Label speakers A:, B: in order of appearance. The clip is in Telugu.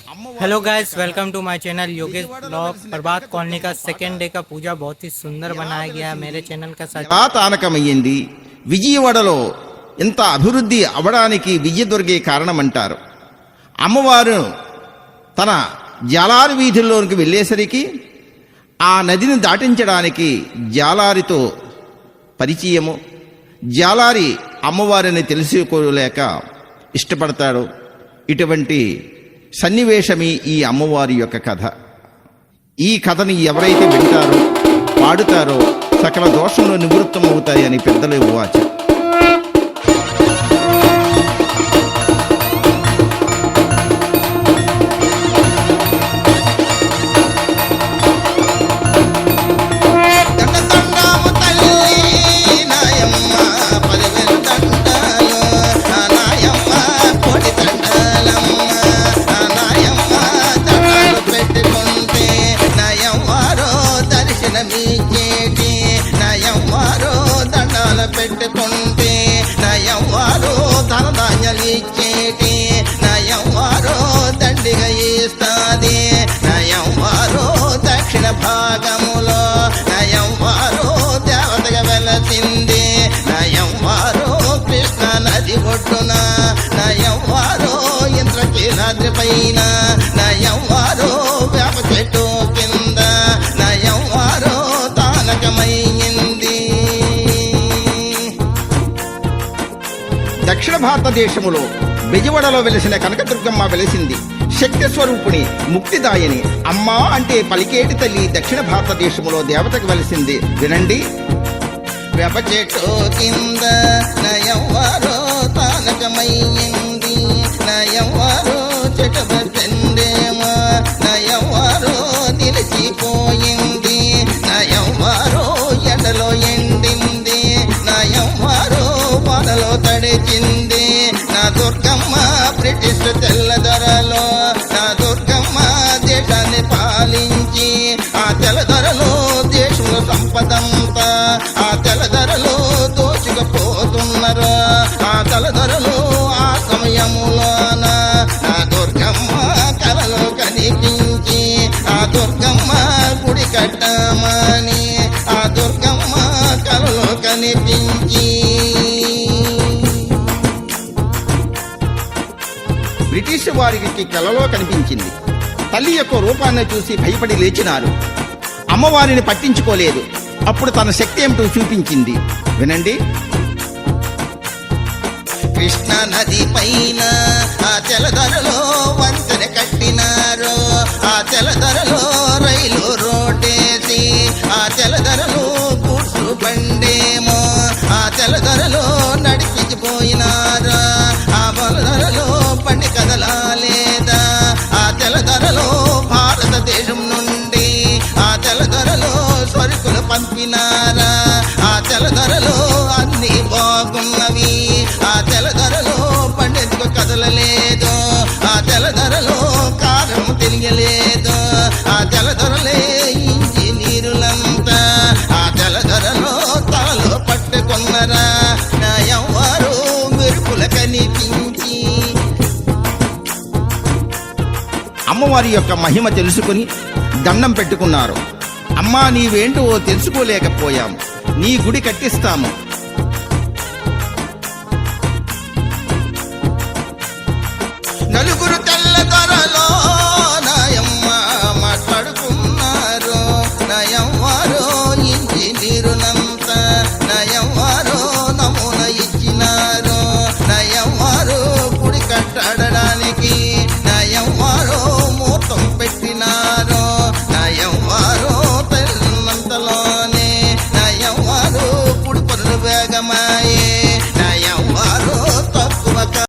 A: Hello guys, welcome to my channel Yogesh blog. Prabhat colony का सेकेंड डे का पूजा बहुत ही सुंदर बनाया गया है। मेरे चैनल का
B: తానకమయ్యింది విజయవాడలో ఇంత అభివృద్ధి అవడానికి విజయదుర్గే కారణమంటారు. అమ్మవారు తన జాలారి వీధుల్లోకి వెళ్ళేసరికి ఆ నదిని దాటించడానికి జాలారితో పరిచయము, జాలారి అమ్మవారిని తెలుసుకోలేక ఇష్టపడతాడు. ఇటువంటి సన్నివేశమే ఈ అమ్మవారి యొక్క కథ. ఈ కథని ఎవరైతే వింటారో పాడుతారో సకల దోషంలో నివృత్తమవుతాయని పెద్దలు వాచ.
C: పెట్టుకుంటే నయవ్వారో ధనధాన్యాలిచ్చేటి నయవ్వారో దండిగా ఇస్తాది నయవ్వారో దక్షిణ భాగములో నయవ్వారో దేవతగా వెలసింది నయవ్వారో కృష్ణ నది ఒడ్డున నయవ్వారో ఇంద్రకీలాద్రి పైన నయవ్వారో వేప చెట్టు కింద నయవ్వారో తానకమయ్యింది.
B: దక్షిణ భారతదేశములో బెజవాడలో వెలిసిన కనకదుర్గమ్మ వెలిసింది. శక్తి స్వరూపుని, ముక్తిదాయని. అమ్మా అంటే పలికేటి తల్లి దక్షిణ భారతదేశములో దేవతకు వెలిసింది. వినండి.
C: వేప చెట్టు కింద నయవ్వారో తానకమయ్యింది నయవ్వారో చెట్టు బెండేమో నయవ్వారో నిలిచిపోయింది నయవ్వారో ఎండలో ఎండింది నయవ్వారో వానలో తడిచింది. నా దుర్గమ్మ బ్రిటిష్ తెల్లదొరలో నా దుర్గమ్మ దేశాన్ని పాలించి ఆ తెల్లదొరలో దేశంలో సంపదంతా ఆ తెల్లదొరలో దోచుకుపోతున్నారు. ఆ తెల్లదొరలో ఆ సమయములోన నా దుర్గమ్మ కలలో కనిపించి ఆ దుర్గమ్మ గుడి కట్టమని ఆ దుర్గమ్మ కలలో కనిపించి
B: బ్రిటిష్ వారికి కలలో కనిపించింది. తల్లి యొక్క రూపాన్ని చూసి భయపడి లేచినారు. అమ్మవారిని పట్టించుకోలేదు. అప్పుడు తన శక్తి ఏమిటో చూపించింది. వినండి.
C: కృష్ణ నది పైన ఆ తెల్లదొరలో వంతెన కట్టినారు. ఆ తెల్లదొరలో రైలు రోడ్డేసి ఆ తెల్లదొరలో కూర్చు బండేమో ఆ తెల్లదొరలో నడిపించిపోయినారు. ఆ బలదొరలో బండి కదలాలేదా ఆ తెల్లదొరలో భారతదేశం నుండి ఆ తెల్లదొరలో సరుకులు పంపినారా. ఆ తెల్లదొరలో అన్ని బాగున్నవి. ఆ తెల్లదొరలో పండెందుకు కదలలేదు. ఆ తెల్లదొరలో కారం తెలియలేదు. ఆ తెల్లదొరలే ఇంజనీరులంతా ఆ తెల్లదొరలో తలలో పట్టుకున్నరా. నయవ్వారో మెరుపుల కనిపించి
B: అమ్మవారి యొక్క మహిమ తెలుసుకుని దండం పెట్టుకున్నారు. అమ్మా, నీవేంటో తెలుసుకోలేకపోయాము. నీ గుడి కట్టిస్తాము.
C: నలుగురు తెల్లదొరలో నయమ్మ మాట్లాడుకున్నారు. నయవ్వారో ఇంజనీరునంత నయవ్వారో నమూనా ఇచ్చినారు. నయవ్వారో గుడి కట్టడానికి